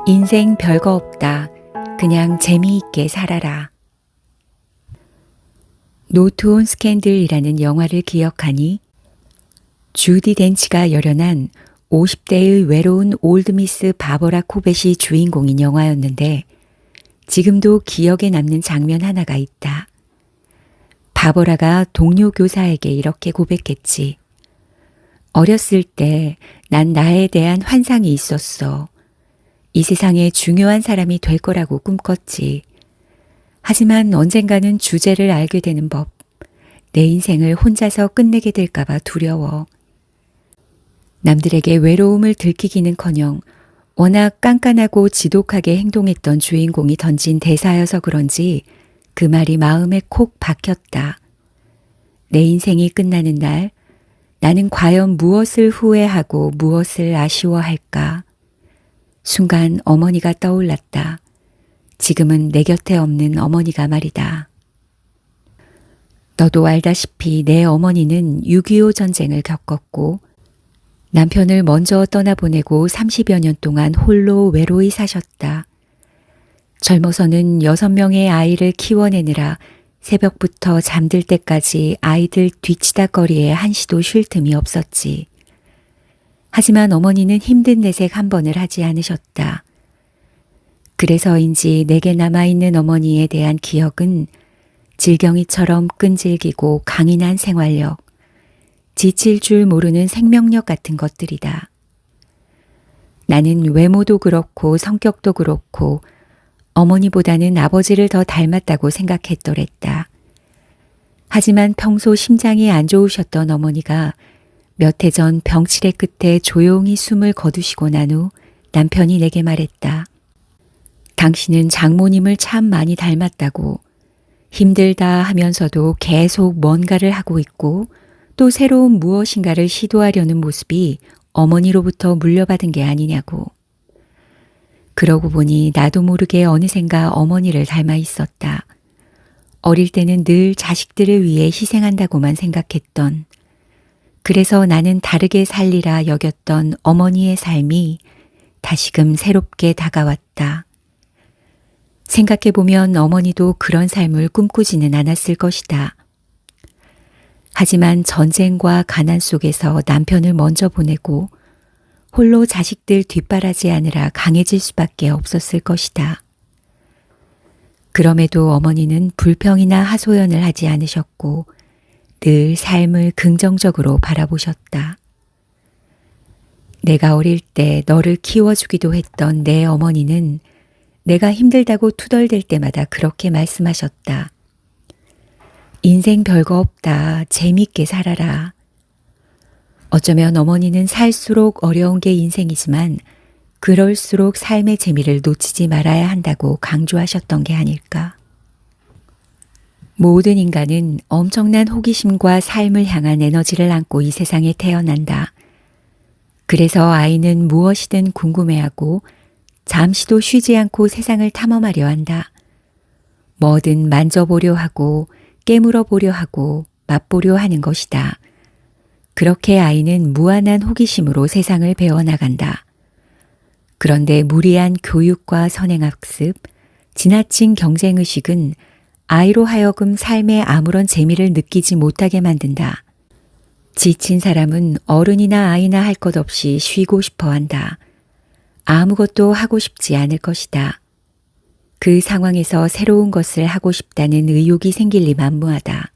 인생 별거 없다. 그냥 재미있게 살아라. 노트 온 스캔들이라는 영화를 기억하니 주디 덴치가 열연한 50대의 외로운 올드미스 바버라 코벳이 주인공인 영화였는데 지금도 기억에 남는 장면 하나가 있다. 바버라가 동료 교사에게 이렇게 고백했지. 어렸을 때 난 나에 대한 환상이 있었어. 이 세상에 중요한 사람이 될 거라고 꿈꿨지. 하지만 언젠가는 주제를 알게 되는 법. 내 인생을 혼자서 끝내게 될까봐 두려워. 남들에게 외로움을 들키기는커녕 워낙 깐깐하고 지독하게 행동했던 주인공이 던진 대사여서 그런지 그 말이 마음에 콕 박혔다. 내 인생이 끝나는 날 나는 과연 무엇을 후회하고 무엇을 아쉬워할까? 순간 어머니가 떠올랐다. 지금은 내 곁에 없는 어머니가 말이다. 너도 알다시피 내 어머니는 6.25 전쟁을 겪었고 남편을 먼저 떠나보내고 30여 년 동안 홀로 외로이 사셨다. 젊어서는 6명의 아이를 키워내느라 새벽부터 잠들 때까지 아이들 뒤치다거리에 한시도 쉴 틈이 없었지. 하지만 어머니는 힘든 내색 한 번을 하지 않으셨다. 그래서인지 내게 남아있는 어머니에 대한 기억은 질경이처럼 끈질기고 강인한 생활력, 지칠 줄 모르는 생명력 같은 것들이다. 나는 외모도 그렇고 성격도 그렇고 어머니보다는 아버지를 더 닮았다고 생각했더랬다. 하지만 평소 심장이 안 좋으셨던 어머니가 몇 해 전 병치레 끝에 조용히 숨을 거두시고 난 후 남편이 내게 말했다. 당신은 장모님을 참 많이 닮았다고. 힘들다 하면서도 계속 뭔가를 하고 있고 또 새로운 무엇인가를 시도하려는 모습이 어머니로부터 물려받은 게 아니냐고. 그러고 보니 나도 모르게 어느샌가 어머니를 닮아 있었다. 어릴 때는 늘 자식들을 위해 희생한다고만 생각했던, 그래서 나는 다르게 살리라 여겼던 어머니의 삶이 다시금 새롭게 다가왔다. 생각해보면 어머니도 그런 삶을 꿈꾸지는 않았을 것이다. 하지만 전쟁과 가난 속에서 남편을 먼저 보내고 홀로 자식들 뒷바라지하느라 강해질 수밖에 없었을 것이다. 그럼에도 어머니는 불평이나 하소연을 하지 않으셨고 늘 삶을 긍정적으로 바라보셨다. 내가 어릴 때 너를 키워주기도 했던 내 어머니는 내가 힘들다고 투덜댈 때마다 그렇게 말씀하셨다. 인생 별거 없다. 재밌게 살아라. 어쩌면 어머니는 살수록 어려운 게 인생이지만 그럴수록 삶의 재미를 놓치지 말아야 한다고 강조하셨던 게 아닐까. 모든 인간은 엄청난 호기심과 삶을 향한 에너지를 안고 이 세상에 태어난다. 그래서 아이는 무엇이든 궁금해하고 잠시도 쉬지 않고 세상을 탐험하려 한다. 뭐든 만져보려 하고 깨물어 보려 하고 맛보려 하는 것이다. 그렇게 아이는 무한한 호기심으로 세상을 배워나간다. 그런데 무리한 교육과 선행학습, 지나친 경쟁의식은 아이로 하여금 삶에 아무런 재미를 느끼지 못하게 만든다. 지친 사람은 어른이나 아이나 할 것 없이 쉬고 싶어 한다. 아무것도 하고 싶지 않을 것이다. 그 상황에서 새로운 것을 하고 싶다는 의욕이 생길 리 만무하다.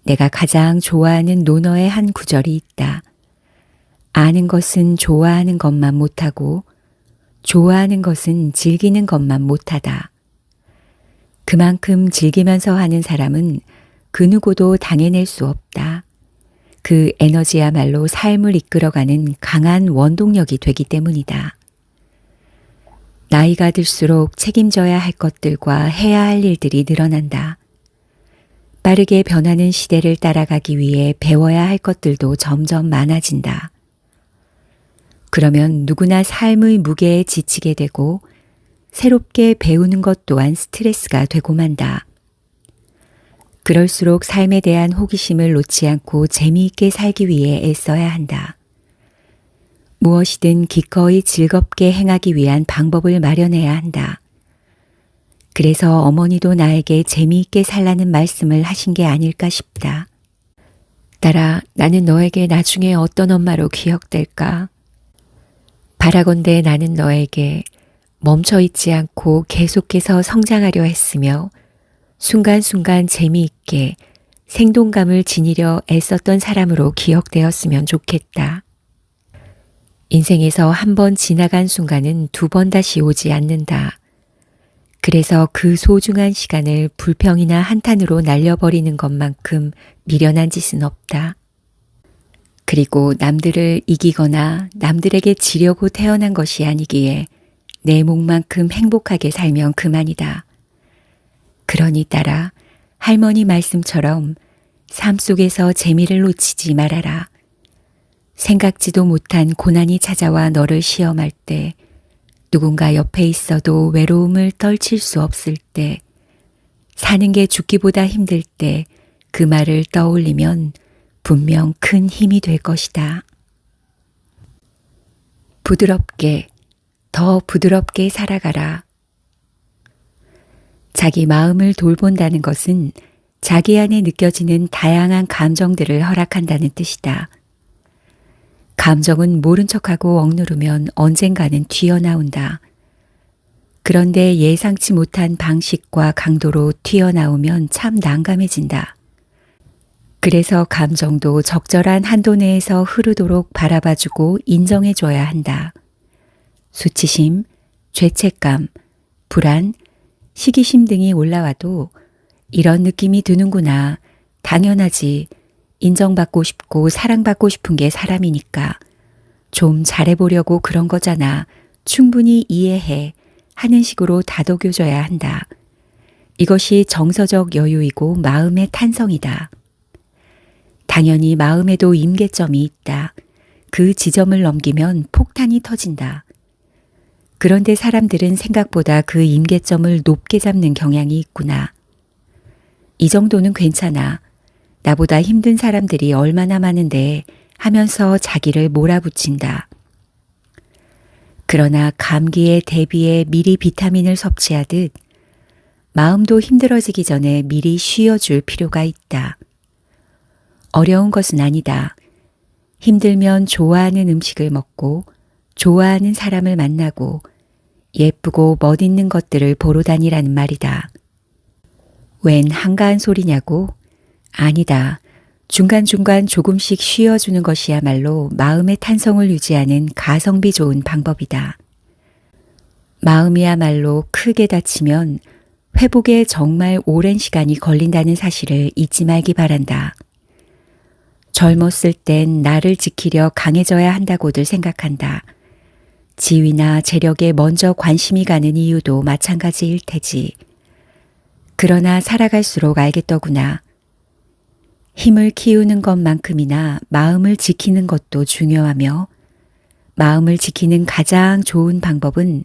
내가 가장 좋아하는 논어의 한 구절이 있다. 아는 것은 좋아하는 것만 못하고 좋아하는 것은 즐기는 것만 못하다. 그만큼 즐기면서 하는 사람은 그 누구도 당해낼 수 없다. 그 에너지야말로 삶을 이끌어가는 강한 원동력이 되기 때문이다. 나이가 들수록 책임져야 할 것들과 해야 할 일들이 늘어난다. 빠르게 변하는 시대를 따라가기 위해 배워야 할 것들도 점점 많아진다. 그러면 누구나 삶의 무게에 지치게 되고 새롭게 배우는 것 또한 스트레스가 되고 만다. 그럴수록 삶에 대한 호기심을 놓지 않고 재미있게 살기 위해 애써야 한다. 무엇이든 기꺼이 즐겁게 행하기 위한 방법을 마련해야 한다. 그래서 어머니도 나에게 재미있게 살라는 말씀을 하신 게 아닐까 싶다. 딸아, 나는 너에게 나중에 어떤 엄마로 기억될까? 바라건대 나는 너에게 멈춰있지 않고 계속해서 성장하려 했으며 순간순간 재미있게 생동감을 지니려 애썼던 사람으로 기억되었으면 좋겠다. 인생에서 한 번 지나간 순간은 두 번 다시 오지 않는다. 그래서 그 소중한 시간을 불평이나 한탄으로 날려버리는 것만큼 미련한 짓은 없다. 그리고 남들을 이기거나 남들에게 지려고 태어난 것이 아니기에 내 몫만큼 행복하게 살면 그만이다. 그러니 딸아, 할머니 말씀처럼 삶 속에서 재미를 놓치지 말아라. 생각지도 못한 고난이 찾아와 너를 시험할 때, 누군가 옆에 있어도 외로움을 떨칠 수 없을 때, 사는 게 죽기보다 힘들 때 그 말을 떠올리면 분명 큰 힘이 될 것이다. 부드럽게, 더 부드럽게 살아가라. 자기 마음을 돌본다는 것은 자기 안에 느껴지는 다양한 감정들을 허락한다는 뜻이다. 감정은 모른 척하고 억누르면 언젠가는 튀어나온다. 그런데 예상치 못한 방식과 강도로 튀어나오면 참 난감해진다. 그래서 감정도 적절한 한도 내에서 흐르도록 바라봐주고 인정해줘야 한다. 수치심, 죄책감, 불안, 시기심 등이 올라와도 이런 느낌이 드는구나. 당연하지. 인정받고 싶고 사랑받고 싶은 게 사람이니까. 좀 잘해보려고 그런 거잖아. 충분히 이해해. 하는 식으로 다독여줘야 한다. 이것이 정서적 여유이고 마음의 탄성이다. 당연히 마음에도 임계점이 있다. 그 지점을 넘기면 폭탄이 터진다. 그런데 사람들은 생각보다 그 임계점을 높게 잡는 경향이 있구나. 이 정도는 괜찮아. 나보다 힘든 사람들이 얼마나 많은데 하면서 자기를 몰아붙인다. 그러나 감기에 대비해 미리 비타민을 섭취하듯 마음도 힘들어지기 전에 미리 쉬어줄 필요가 있다. 어려운 것은 아니다. 힘들면 좋아하는 음식을 먹고 좋아하는 사람을 만나고 예쁘고 멋있는 것들을 보러 다니라는 말이다. 웬 한가한 소리냐고? 아니다. 중간중간 조금씩 쉬어주는 것이야말로 마음의 탄성을 유지하는 가성비 좋은 방법이다. 마음이야말로 크게 다치면 회복에 정말 오랜 시간이 걸린다는 사실을 잊지 말기 바란다. 젊었을 땐 나를 지키려 강해져야 한다고들 생각한다. 지위나 재력에 먼저 관심이 가는 이유도 마찬가지일 테지. 그러나 살아갈수록 알겠더구나. 힘을 키우는 것만큼이나 마음을 지키는 것도 중요하며 마음을 지키는 가장 좋은 방법은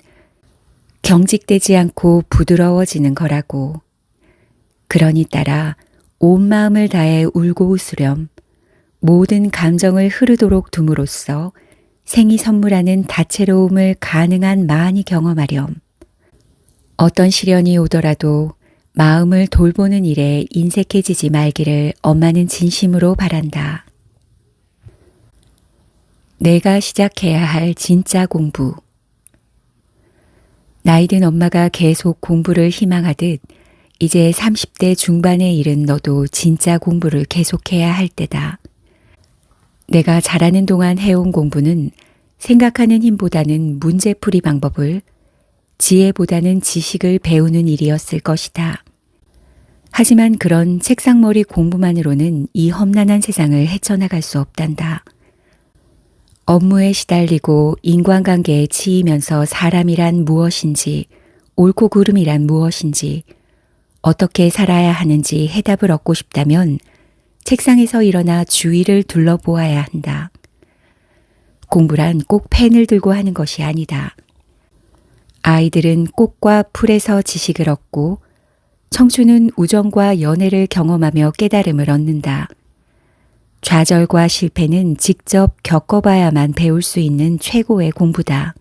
경직되지 않고 부드러워지는 거라고. 그러니 따라 온 마음을 다해 울고 웃으렴. 모든 감정을 흐르도록 둠으로써 생이 선물하는 다채로움을 가능한 많이 경험하렴. 어떤 시련이 오더라도 마음을 돌보는 일에 인색해지지 말기를 엄마는 진심으로 바란다. 내가 시작해야 할 진짜 공부. 나이든 엄마가 계속 공부를 희망하듯 이제 30대 중반에 이른 너도 진짜 공부를 계속해야 할 때다. 내가 잘하는 동안 해온 공부는 생각하는 힘보다는 문제풀이 방법을, 지혜보다는 지식을 배우는 일이었을 것이다. 하지만 그런 책상머리 공부만으로는 이 험난한 세상을 헤쳐나갈 수 없단다. 업무에 시달리고 인간관계에 치이면서 사람이란 무엇인지, 옳고 그름이란 무엇인지, 어떻게 살아야 하는지 해답을 얻고 싶다면 책상에서 일어나 주위를 둘러보아야 한다. 공부란 꼭 펜을 들고 하는 것이 아니다. 아이들은 꽃과 풀에서 지식을 얻고 청춘은 우정과 연애를 경험하며 깨달음을 얻는다. 좌절과 실패는 직접 겪어봐야만 배울 수 있는 최고의 공부다.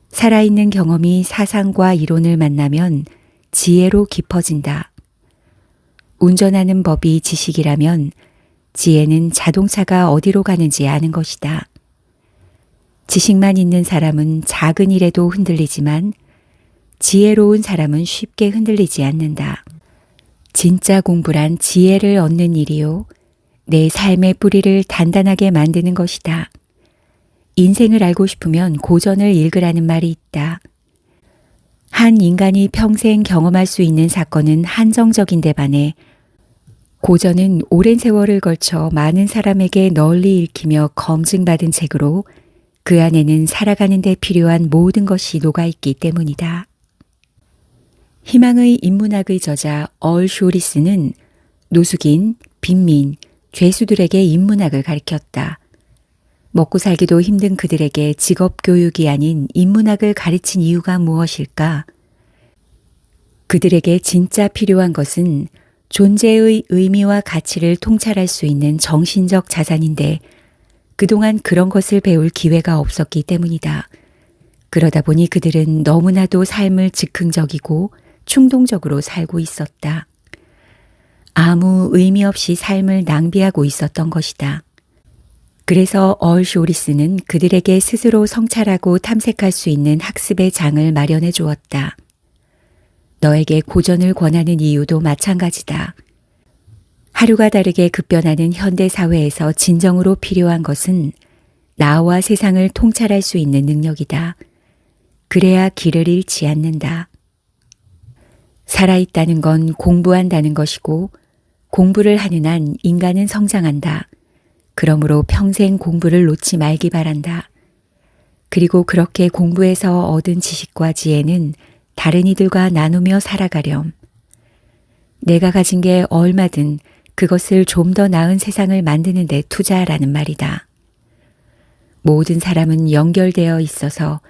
살아있는 경험이 사상과 이론을 만나면 지혜로 깊어진다. 운전하는 법이 지식이라면 지혜는 자동차가 어디로 가는지 아는 것이다. 지식만 있는 사람은 작은 일에도 흔들리지만 지혜로운 사람은 쉽게 흔들리지 않는다. 진짜 공부란 지혜를 얻는 일이요. 내 삶의 뿌리를 단단하게 만드는 것이다. 인생을 알고 싶으면 고전을 읽으라는 말이 있다. 한 인간이 평생 경험할 수 있는 사건은 한정적인데 반해 고전은 오랜 세월을 걸쳐 많은 사람에게 널리 읽히며 검증받은 책으로 그 안에는 살아가는 데 필요한 모든 것이 녹아있기 때문이다. 희망의 인문학의 저자 얼 쇼리스는 노숙인, 빈민, 죄수들에게 인문학을 가르쳤다. 먹고 살기도 힘든 그들에게 직업 교육이 아닌 인문학을 가르친 이유가 무엇일까? 그들에게 진짜 필요한 것은 존재의 의미와 가치를 통찰할 수 있는 정신적 자산인데 그동안 그런 것을 배울 기회가 없었기 때문이다. 그러다 보니 그들은 너무나도 삶을 즉흥적이고 충동적으로 살고 있었다. 아무 의미 없이 삶을 낭비하고 있었던 것이다. 그래서 얼 쇼리스는 그들에게 스스로 성찰하고 탐색할 수 있는 학습의 장을 마련해 주었다. 너에게 고전을 권하는 이유도 마찬가지다. 하루가 다르게 급변하는 현대 사회에서 진정으로 필요한 것은 나와 세상을 통찰할 수 있는 능력이다. 그래야 길을 잃지 않는다. 살아있다는 건 공부한다는 것이고 공부를 하는 한 인간은 성장한다. 그러므로 평생 공부를 놓지 말기 바란다. 그리고 그렇게 공부해서 얻은 지식과 지혜는 다른 이들과 나누며 살아가렴. 내가 가진 게 얼마든 그것을 좀 더 나은 세상을 만드는 데 투자하라는 말이다. 모든 사람은 연결되어 있어서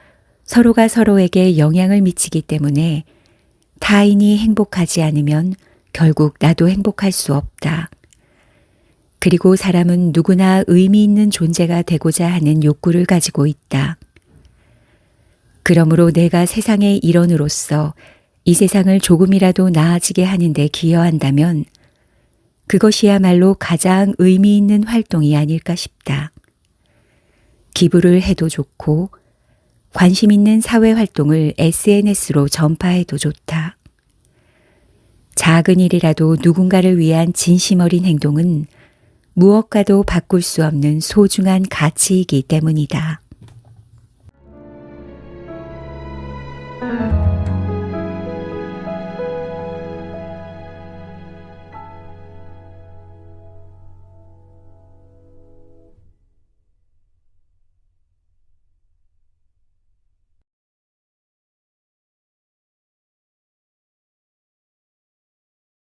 서로가 서로에게 영향을 미치기 때문에 타인이 행복하지 않으면 결국 나도 행복할 수 없다. 그리고 사람은 누구나 의미 있는 존재가 되고자 하는 욕구를 가지고 있다. 그러므로 내가 세상의 일원으로서 이 세상을 조금이라도 나아지게 하는 데 기여한다면 그것이야말로 가장 의미 있는 활동이 아닐까 싶다. 기부를 해도 좋고 관심 있는 사회 활동을 SNS로 전파해도 좋다. 작은 일이라도 누군가를 위한 진심 어린 행동은 무엇과도 바꿀 수 없는 소중한 가치이기 때문이다.